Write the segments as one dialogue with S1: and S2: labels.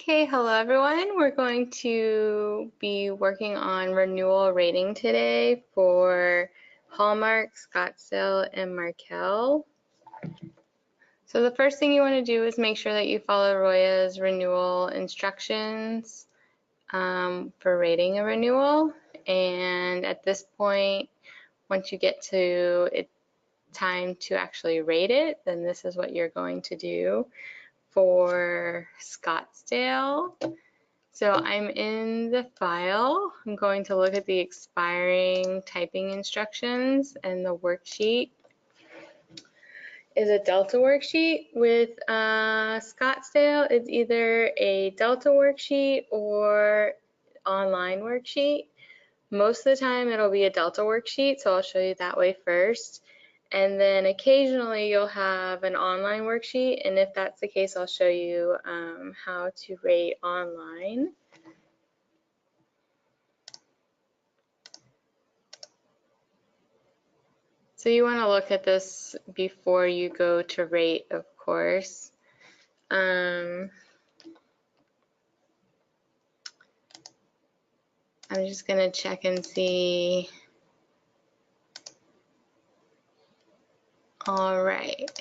S1: Okay, hello everyone. We're going to be working on renewal rating today for Hallmark, Scottsdale, and Markel. So the first thing you want to do is make sure that you follow Roya's renewal instructions for rating a renewal. And at this point, once you get to it, time to actually rate it, then this is what you're going to do. For Scottsdale, so I'm in the file. I'm going to look at the expiring typing instructions, and the worksheet is a Delta worksheet. With Scottsdale, it's either a Delta worksheet or online worksheet. Most of the time it'll be a Delta worksheet, so I'll show you that way first. And then occasionally you'll have an online worksheet, and if that's the case, I'll show you how to rate online. So you want to look at this before you go to rate, of course. I'm just going to check and see. All right.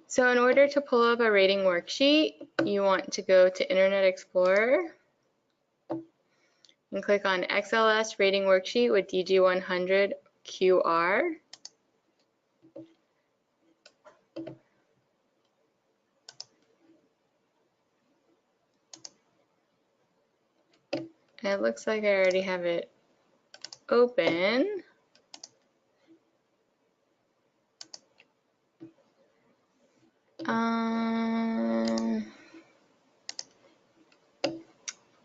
S1: So in order to pull up a rating worksheet, you want to go to Internet Explorer and click on XLS Rating Worksheet with DG100 QR. And it looks like I already have it open.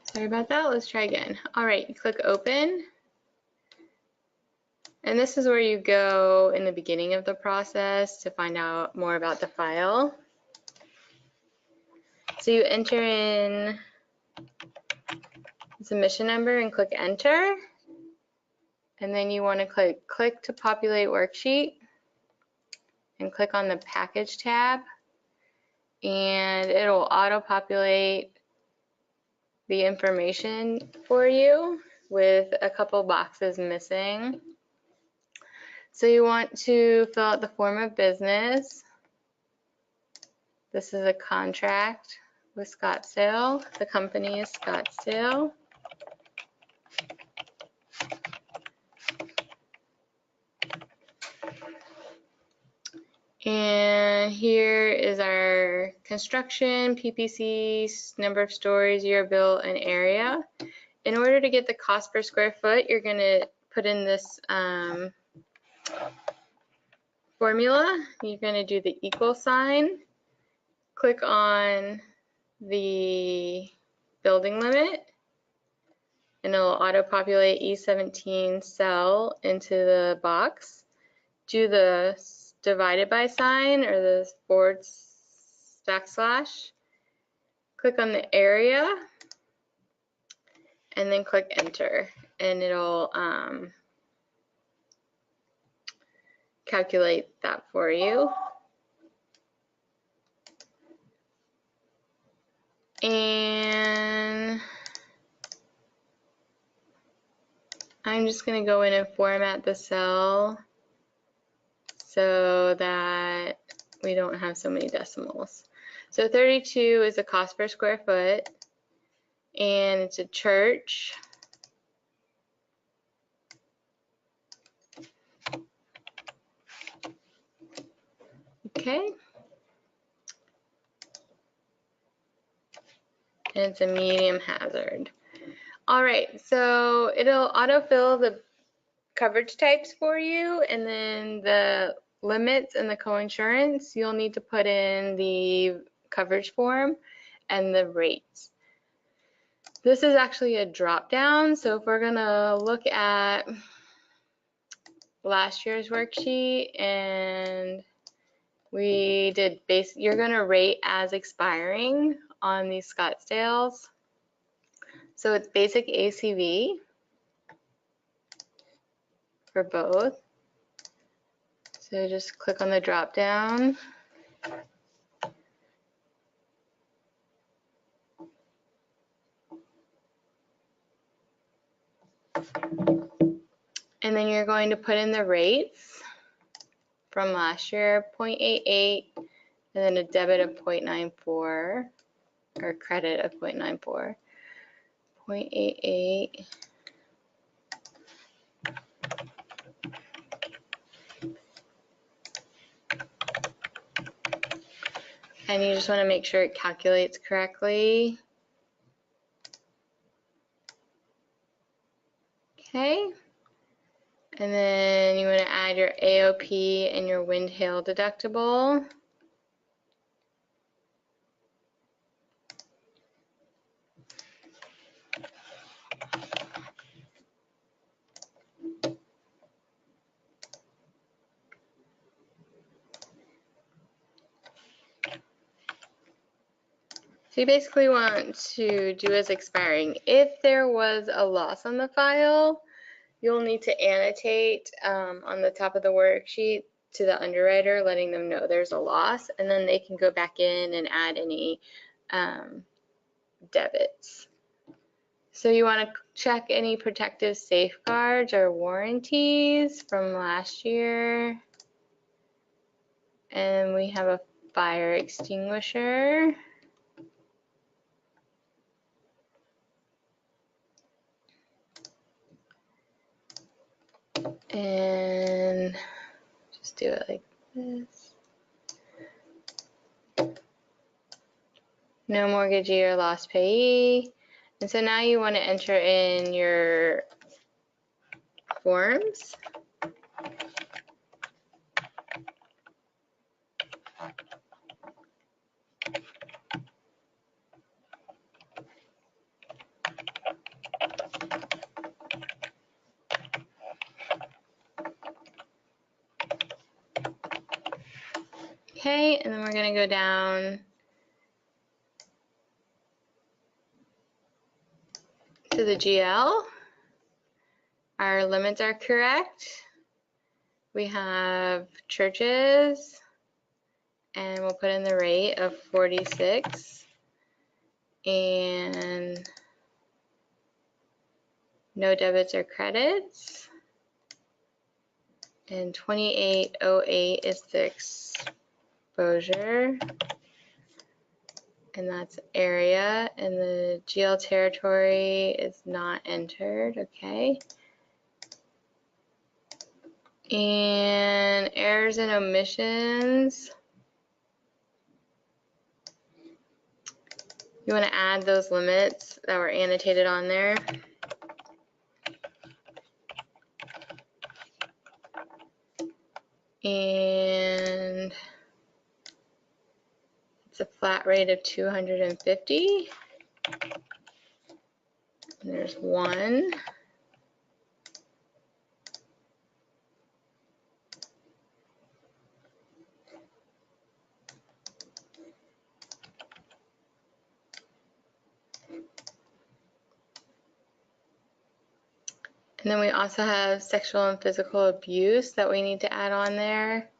S1: Sorry about that. Let's try again. All right, you click open. And this is where you go in the beginning of the process to find out more about the file. So you enter in the submission number and click enter. And then you want to click to populate worksheet and click on the package tab. And it'll auto-populate the information for you with a couple boxes missing. So you want to fill out the form of business. This is a contract with Scottsdale. The company is Scottsdale. And here is our construction, PPC, number of stories, year built, and area. In order to get the cost per square foot, you're going to put in this formula. You're going to do the equal sign. Click on the building limit, and it'll auto-populate E17 cell into the box. Do the divided by sign or the forward backslash. Click on the area and then click enter, and it'll calculate that for you. And I'm just going to go in and format the cell so that we don't have so many decimals. So 32 is the cost per square foot, and it's a church. Okay. And it's a medium hazard. All right, so it'll autofill the coverage types for you, and then the limits and the coinsurance, you'll need to put in the coverage form and the rates. This is actually a drop down, so if we're gonna look at last year's worksheet, and we did you're gonna rate as expiring on these Scottsdales. So it's basic ACV for both. So just click on the drop down And then you're going to put in the rates from last year, 0.88, and then a debit of 0.94, or credit of 0.94. 0.88. And you just want to make sure it calculates correctly. Okay. And then you want to add your AOP and your wind hail deductible. So you basically want to do as expiring. If there was a loss on the file, you'll need to annotate on the top of the worksheet to the underwriter, letting them know there's a loss, and then they can go back in and add any debits. So you want to check any protective safeguards or warranties from last year. And we have a fire extinguisher. And just do it like this. No mortgagee or lost payee. And so now you want to enter in your forms. Okay, and then we're going to go down to the GL. Our limits are correct. We have churches, and we'll put in the rate of 46, and no debits or credits, and 2808 is the exposure, and that's area, and the GL territory is not entered. Okay. And errors and omissions, you want to add those limits that were annotated on there. And it's a flat rate of 250. And there's one. And then we also have sexual and physical abuse that we need to add on there.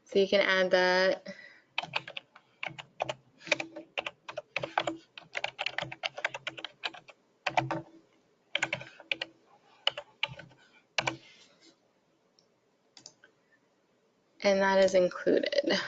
S1: So you can add that. And that is included.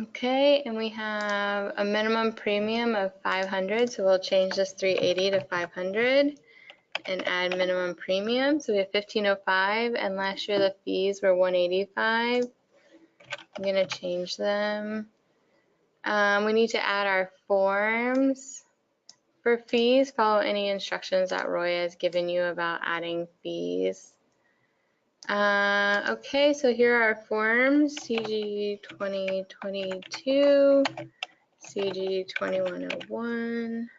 S1: Okay, and we have a minimum premium of 500, so we'll change this 380 to 500 and add minimum premium. So we have 1505, and last year the fees were 185. I'm going to change them. We need to add our forms for fees. Follow any instructions that Roy has given you about adding fees. Okay, so here are our forms: CG 2022, CG 2101.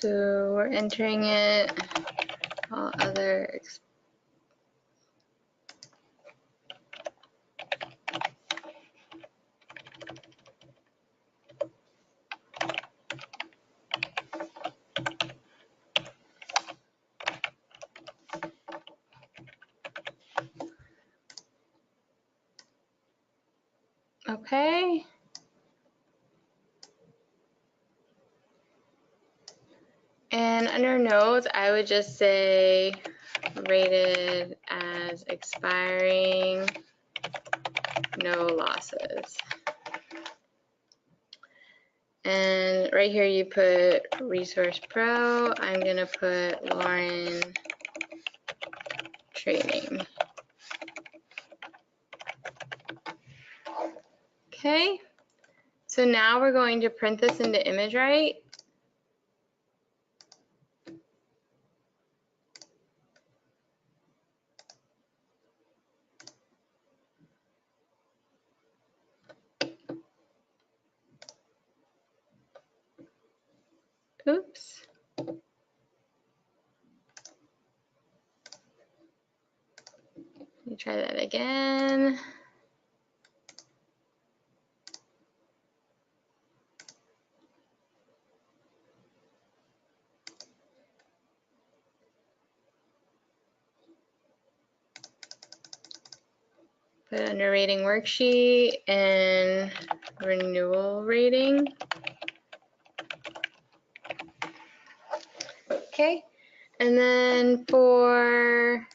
S1: So we're entering it, all other okay. And under notes, I would just say rated as expiring, no losses. And right here you put Resource Pro. I'm gonna put Lauren Training. Okay, so now we're going to print this into ImageWrite. Oops. Let me try that again. Put under rating worksheet and renewal rating. Okay, and then for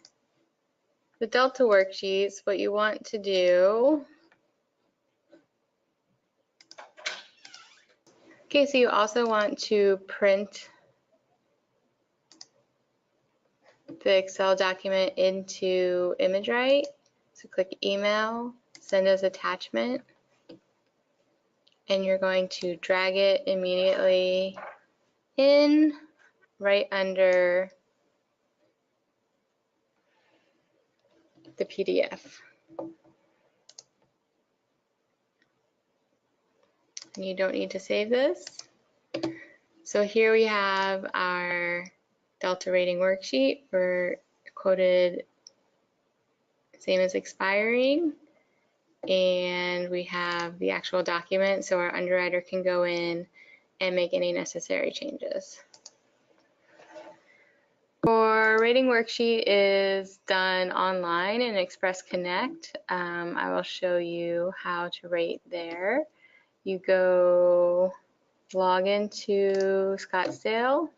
S1: the Delta worksheets, what you want to do, okay, so you also want to print the Excel document into ImageWrite. So click email, send as attachment, and you're going to drag it immediately in right under the PDF. And you don't need to save this. So here we have our Delta rating worksheet for quoted same as expiring, and we have the actual document so our underwriter can go in and make any necessary changes. Our rating worksheet is done online in Express Connect. I will show you how to rate there. You go log into Scottsdale.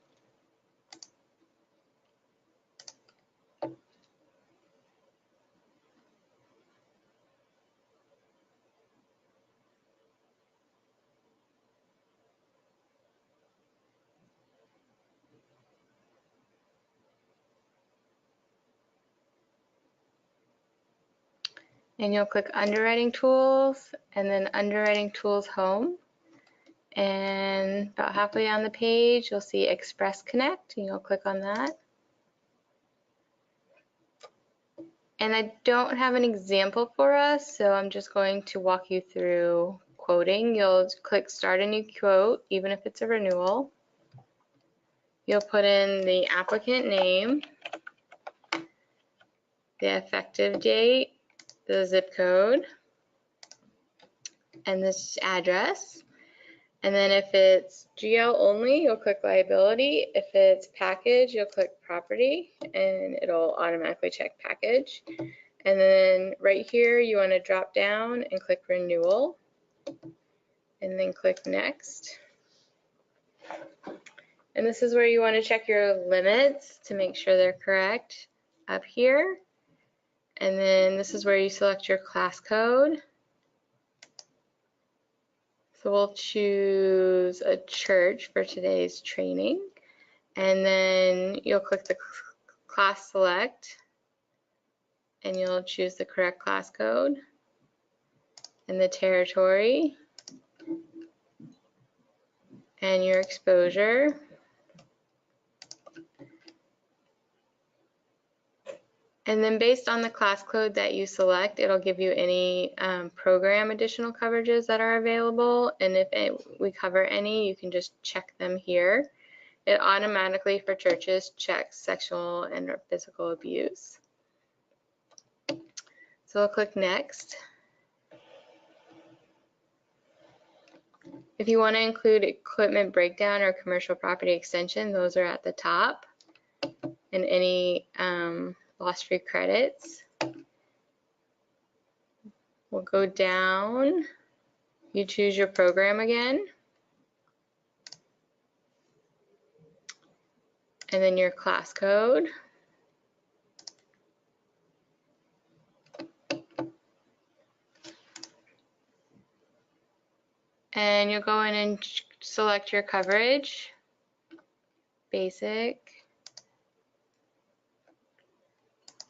S1: And you'll click Underwriting Tools and then Underwriting Tools Home. And about halfway down the page, you'll see Express Connect, and you'll click on that. And I don't have an example for us, so I'm just going to walk you through quoting. You'll click Start a New Quote, even if it's a renewal. You'll put in the applicant name, the effective date, the zip code, and this address. And then if it's GL only, you'll click liability. If it's package, you'll click property, and it'll automatically check package. And then right here, you want to drop down and click renewal, and then click next. And this is where you want to check your limits to make sure they're correct up here. And then this is where you select your class code. So we'll choose a church for today's training. And then you'll click the class select, and you'll choose the correct class code and the territory and your exposure. And then based on the class code that you select, it'll give you any program additional coverages that are available. And if we cover any, you can just check them here. It automatically for churches checks sexual and or physical abuse. So we'll click next. If you want to include equipment breakdown or commercial property extension, those are at the top. And any loss-free credits. We'll go down. You choose your program again. And then your class code. And you'll go in and select your coverage. Basic.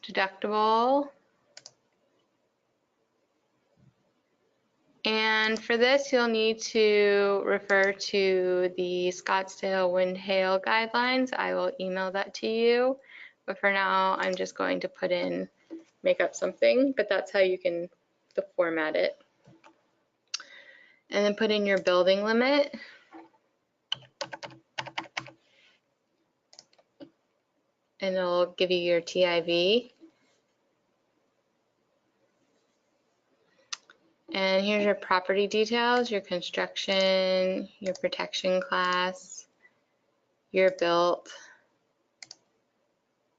S1: Deductible. And for this, you'll need to refer to the Scottsdale wind hail guidelines. I will email that to you. But for now, I'm just going to make up something, but that's how you can format it. And then put in your building limit. And it'll give you your TIV. And here's your property details, your construction, your protection class, your built,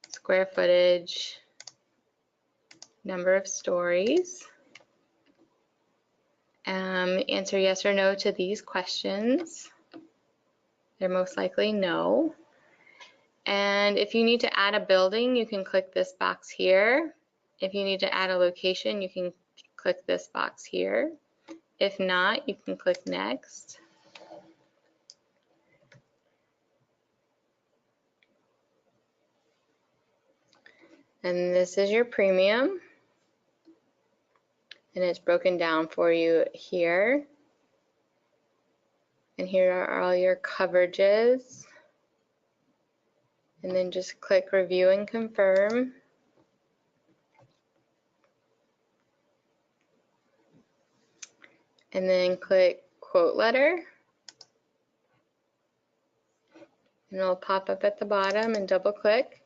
S1: square footage, number of stories. Answer yes or no to these questions. They're most likely no. And if you need to add a building, you can click this box here. If you need to add a location, you can click this box here. If not, you can click next. And this is your premium. And it's broken down for you here. And here are all your coverages. And then just click review and confirm. And then click quote letter. And it'll pop up at the bottom and double click.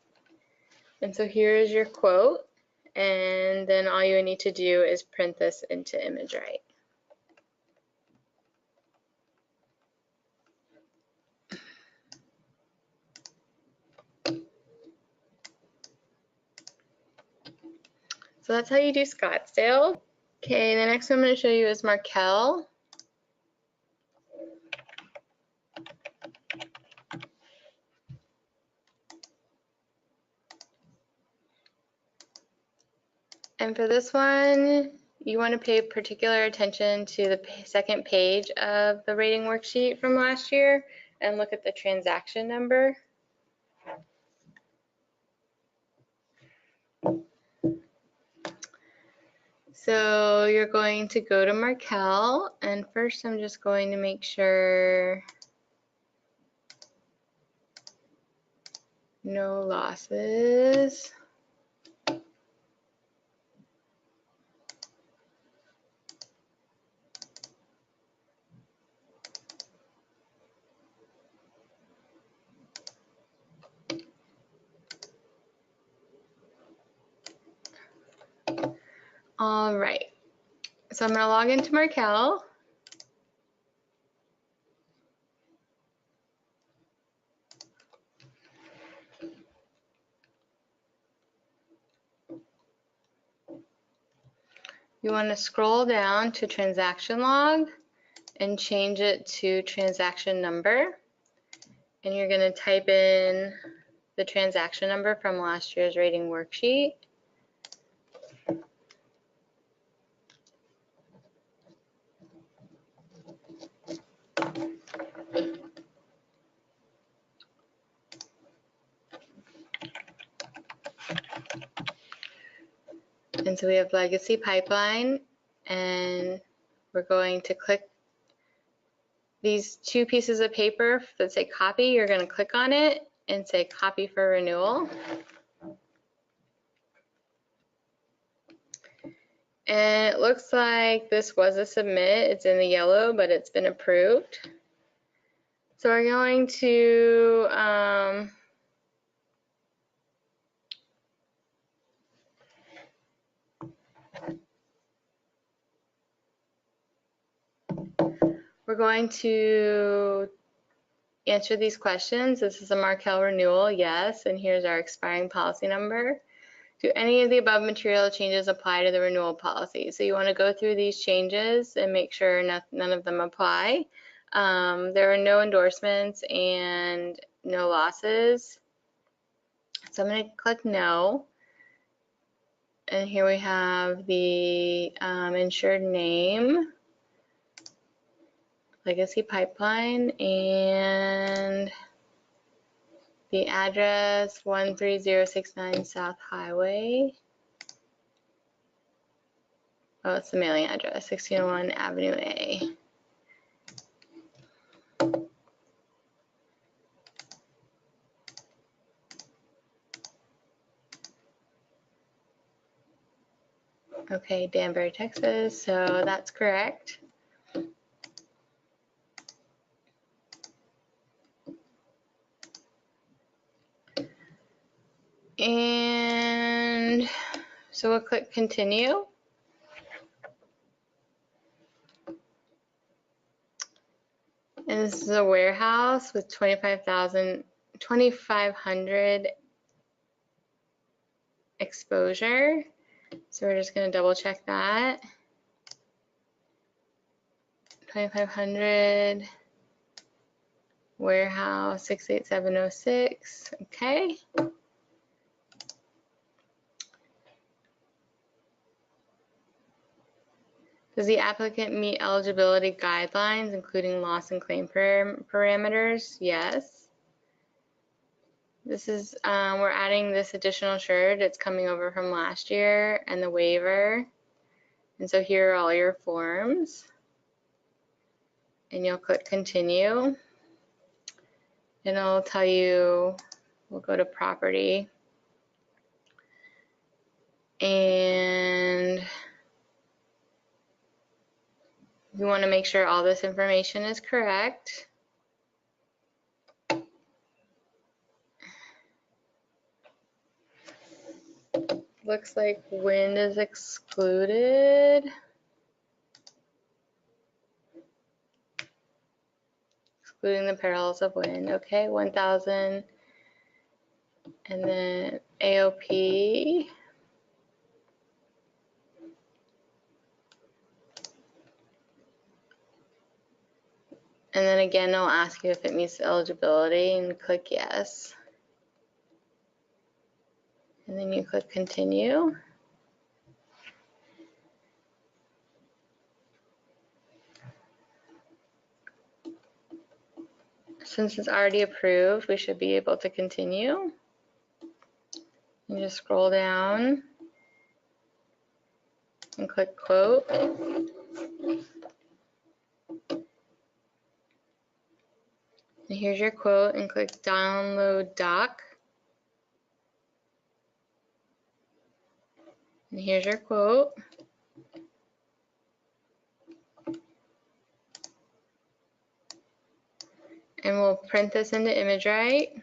S1: And so here is your quote. And then all you need to do is print this into ImageWrite. So that's how you do Scottsdale. Okay, the next one I'm going to show you is Markel. And for this one, you want to pay particular attention to the second page of the rating worksheet from last year and look at the transaction number. So you're going to go to Markel, and first I'm just going to make sure no losses. All right, so I'm going to log into Markel. You want to scroll down to transaction log and change it to transaction number. And you're going to type in the transaction number from last year's rating worksheet. And so we have legacy pipeline, and we're going to click these two pieces of paper that say copy. You're going to click on it and say copy for renewal. And it looks like this was a submit. It's in the yellow, but it's been approved. So we're going to answer these questions. This is a Markel renewal, yes, and here's our expiring policy number. Do any of the above material changes apply to the renewal policy? So you want to go through these changes and make sure none of them apply. There are no endorsements and no losses. So I'm going to click no. And here we have the insured name, Legacy Pipeline, and the address 13069 South Highway. Oh, it's the mailing address, 1601 Avenue A. Okay, Danbury, Texas, so that's correct. And so we'll click continue. And this is a warehouse with 2,500 exposure. So we're just going to double check that. 2,500 warehouse 68706. Okay. Does the applicant meet eligibility guidelines, including loss and claim parameters? Yes. This is, we're adding this additional insured. It's coming over from last year and the waiver. And so here are all your forms. And you'll click continue. And it'll tell you, we'll go to property. And you want to make sure all this information is correct. Looks like wind is excluded. Excluding the perils of wind. Okay, 1,000. And then AOP. And then again, I'll ask you if it meets eligibility and click yes. And then you click continue. Since it's already approved, we should be able to continue. You just scroll down and click quote. And here's your quote, and click download doc. And here's your quote. And we'll print this into ImageWrite.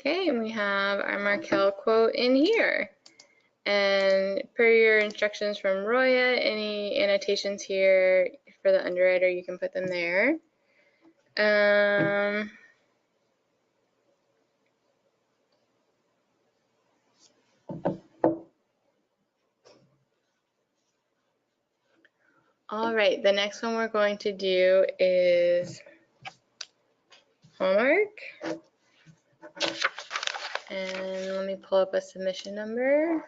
S1: Okay, and we have our Markel quote in here. And per your instructions from Roya, any annotations here for the underwriter, you can put them there. All right, the next one we're going to do is Hallmark. And let me pull up a submission number.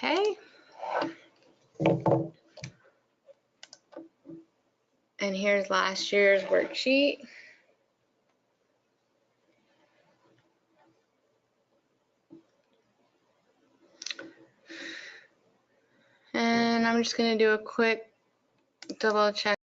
S1: Okay. And here's last year's worksheet. And I'm just going to do a quick double check